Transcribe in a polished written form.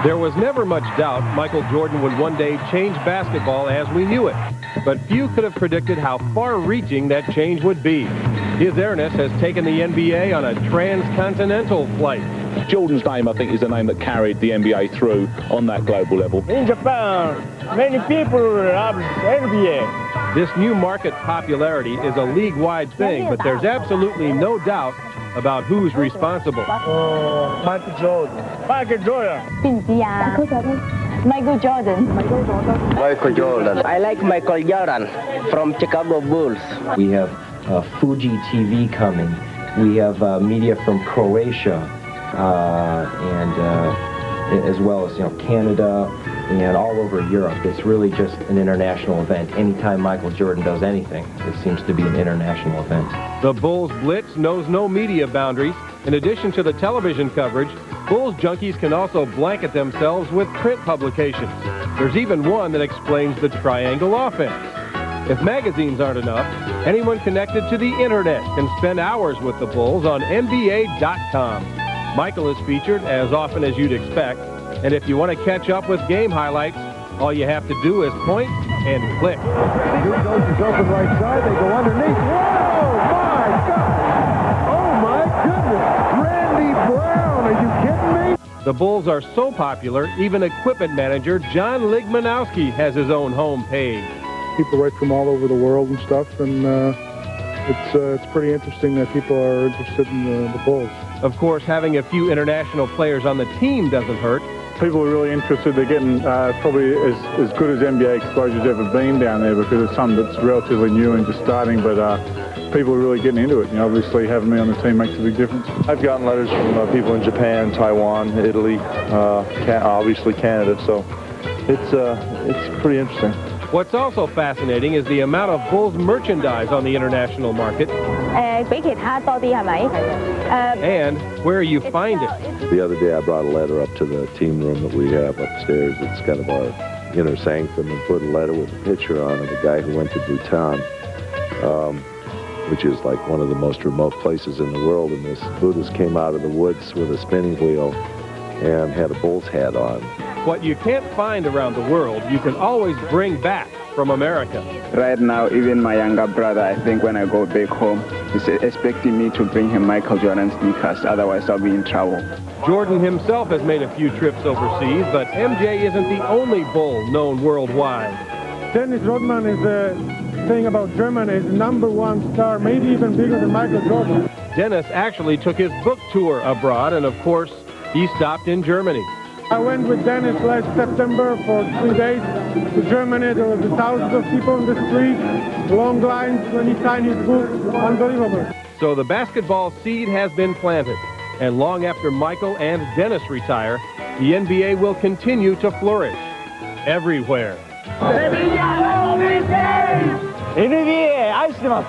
There was never much doubt Michael Jordan would one day change basketball as we knew it, but few could have predicted how far-reaching that change would be. His airness has taken the NBA on a transcontinental flight. Jordan's name, I think, is the name that carried the NBA through on that global level. In Japan, many people love NBA. This new market popularity is a league-wide thing, but there's absolutely no doubt about who's responsible. Michael Jordan. Michael Jordan. Michael Jordan. Michael Jordan. I like Michael Jordan from Chicago Bulls. We have Fuji TV coming. We have media from Croatia, and as well as Canada and all over Europe. It's really just an international event. Anytime Michael Jordan does anything, it seems to be an international event. The Bulls Blitz knows no media boundaries. In addition to the television coverage, Bulls junkies can also blanket themselves with print publications. There's even one that explains the triangle offense. If magazines aren't enough, anyone connected to the internet can spend hours with the Bulls on NBA.com. Michael is featured as often as you'd expect, and if you want to catch up with game highlights, all you have to do is point and click. Dude goes to open right side, they go underneath. Whoa, my God! Oh, my goodness! Randy Brown, are you kidding me? The Bulls are so popular, even equipment manager John Ligmanowski has his own home page. People right from all over the world and stuff, and it's pretty interesting that people are interested in the Bulls. Of course, having a few international players on the team doesn't hurt. People are really interested. They're getting probably as good as NBA exposure's ever been down there, because it's something that's relatively new and just starting, but people are really getting into it. Obviously having me on the team makes a big difference. I've gotten letters from people in Japan, Taiwan, Italy, obviously Canada, so it's pretty interesting. What's also fascinating is the amount of Bulls merchandise on the international market and where you find it. The other day I brought a letter up to the team room that we have upstairs. It's kind of our inner sanctum, and put a letter with a picture on it, a guy who went to Bhutan, which is like one of the most remote places in the world, and this Buddhist came out of the woods with a spinning wheel and had a Bulls hat on. What you can't find around the world, you can always bring back from America. Right now, even my younger brother, I think when I go back home, he's expecting me to bring him Michael Jordan sneakers, otherwise I'll be in trouble. Jordan himself has made a few trips overseas, but MJ isn't the only Bull known worldwide. Dennis Rodman is the thing about Germany, is the #1 star, maybe even bigger than Michael Jordan. Dennis actually took his book tour abroad, and of course, he stopped in Germany. I went with Dennis last September for 3 days to Germany. There was thousands of people in the street, long lines when he signed his book. Unbelievable. So the basketball seed has been planted, and long after Michael and Dennis retire, the NBA will continue to flourish everywhere. NBA 愛してます